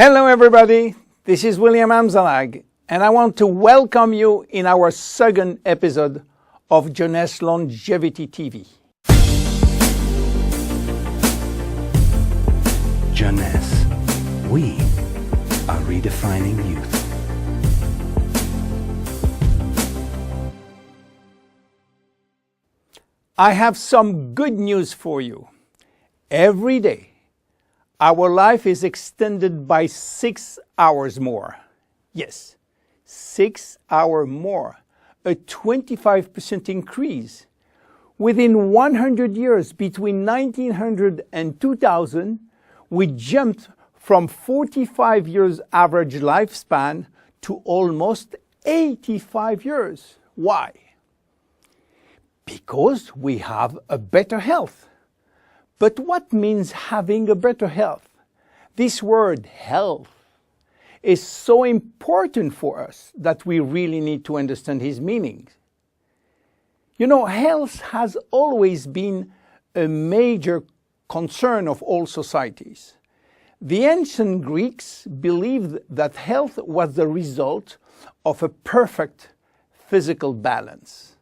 Hello everybody, this is William Amzalag, and I want to welcome you in our second episode of Jeunesse Longevity TV. Jeunesse, we are redefining youth. I have some good news for you. Every day, our life is extended by 6 hours more. Yes, 6 hours more, a 25% increase. Within 100 years, between 1900 and 2000, we jumped from 45 years average lifespan to almost 85 years. Why? Because we have a better health. But what means having a better health? This word health is so important for us that we really need to understand his meaning. You know, health has always been a major concern of all societies. The ancient Greeks believed that health was the result of a perfect physical balance.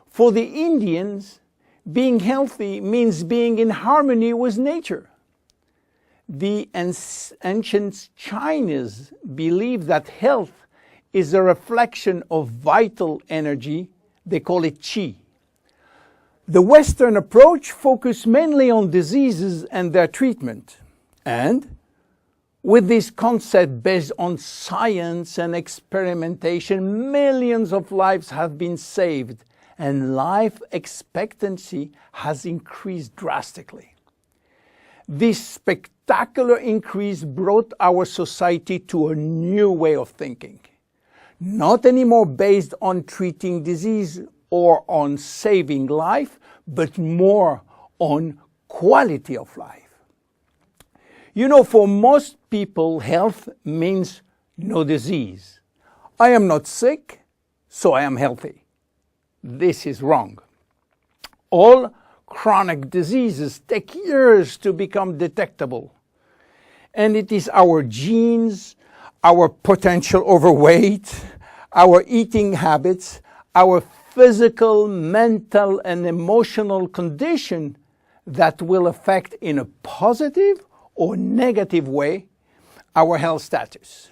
For the Indians, being healthy means being in harmony with nature. The ancient Chinese believed that health is a reflection of vital energy. They call it qi. The Western approach focused mainly on diseases and their treatment. And with this concept based on science and experimentation, millions of lives have been saved and life expectancy has increased drastically. This spectacular increase brought our society to a new way of thinking, not anymore based on treating disease or on saving life, but more on quality of life. You know, for most people, health means no disease. I am not sick, so I am healthy. This is wrong. All chronic diseases take years to become detectable. And it is our genes, our potential overweight, our eating habits, our physical, mental, and emotional condition that will affect in a positive or negative way our health status.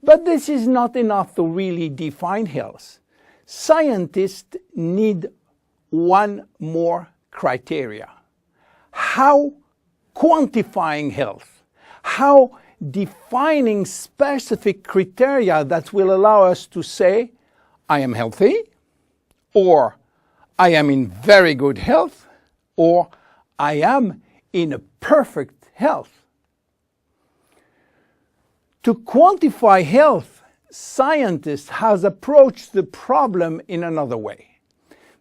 But this is not enough to really define health. Scientists need one more criteria. How quantifying health? How defining specific criteria that will allow us to say, I am healthy, or I am in very good health, or I am in a perfect health. To quantify health, scientists have approached the problem in another way.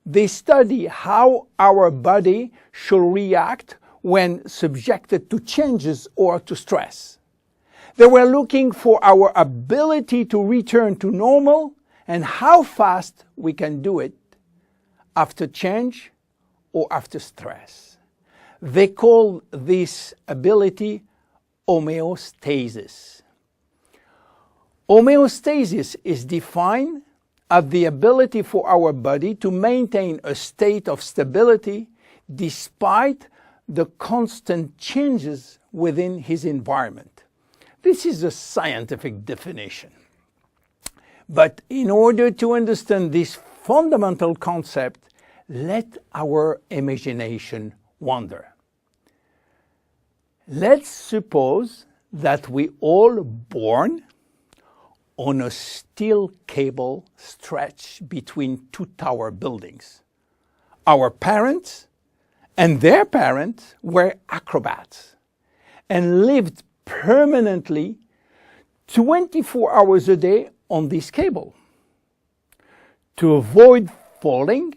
They study how our body should react when subjected to changes or to stress. They were looking for our ability to return to normal and how fast we can do it after change or after stress. They call this ability homeostasis. Homeostasis is defined as the ability for our body to maintain a state of stability despite the constant changes within his environment. This is a scientific definition. But in order to understand this fundamental concept, let our imagination wander. Let's suppose that we all born on a steel cable stretched between two tower buildings. Our parents and their parents were acrobats and lived permanently 24 hours a day on this cable. To avoid falling,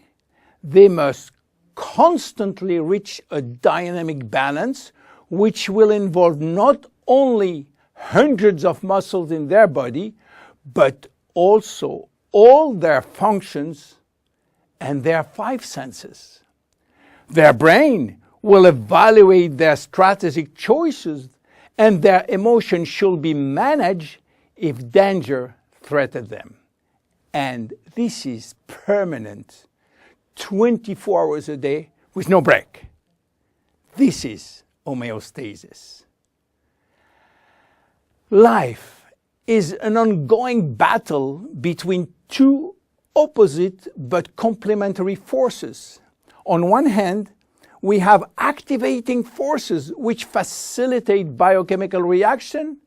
they must constantly reach a dynamic balance, which will involve not only hundreds of muscles in their body, but also all their functions and their 5 senses. Their brain will evaluate their strategic choices and their emotions should be managed if danger threatens them. And this is permanent, 24 hours a day with no break. This is homeostasis. Life is an ongoing battle between two opposite but complementary forces. On one hand, we have activating forces which facilitate biochemical reaction,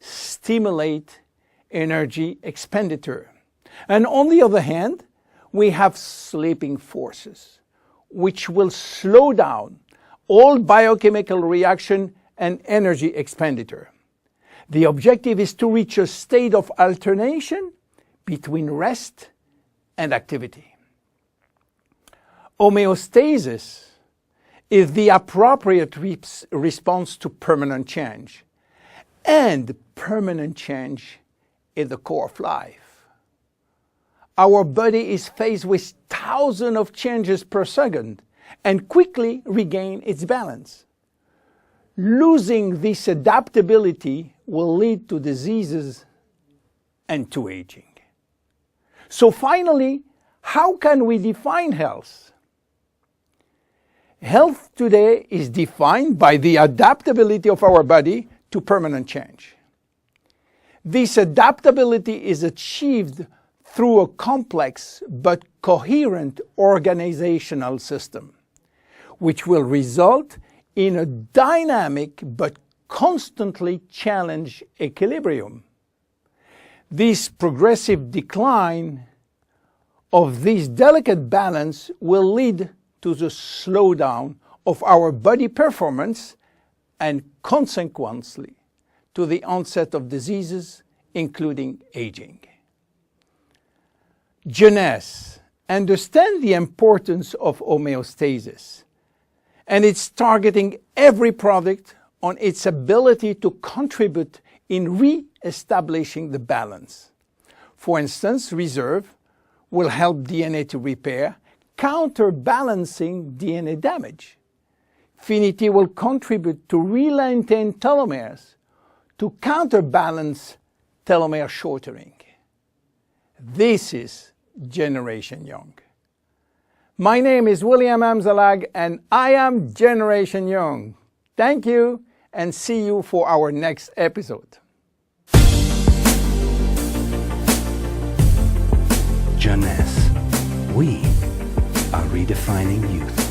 stimulate energy expenditure. And on the other hand, we have sleeping forces which will slow down all biochemical reaction and energy expenditure. The objective is to reach a state of alternation between rest and activity. Homeostasis is the appropriate response to permanent change. And permanent change is the core of life. Our body is faced with thousands of changes per second and quickly regain its balance. Losing this adaptability will lead to diseases and to aging. So finally, how can we define health? Health today is defined by the adaptability of our body to permanent change. This adaptability is achieved through a complex but coherent organizational system, which will result in a dynamic but constantly challenged equilibrium. This progressive decline of this delicate balance will lead to the slowdown of our body performance and consequently to the onset of diseases, including aging. Jeunesse understands the importance of homeostasis, and it's targeting every product on its ability to contribute in re-establishing the balance. For instance, Reserve will help DNA to repair, counterbalancing DNA damage. Finity will contribute to re-lengthen telomeres to counterbalance telomere shortening. This is Generation Young. My name is William Amzalag and I am Generation Young. Thank you and see you for our next episode. Jeunesse. We are redefining youth.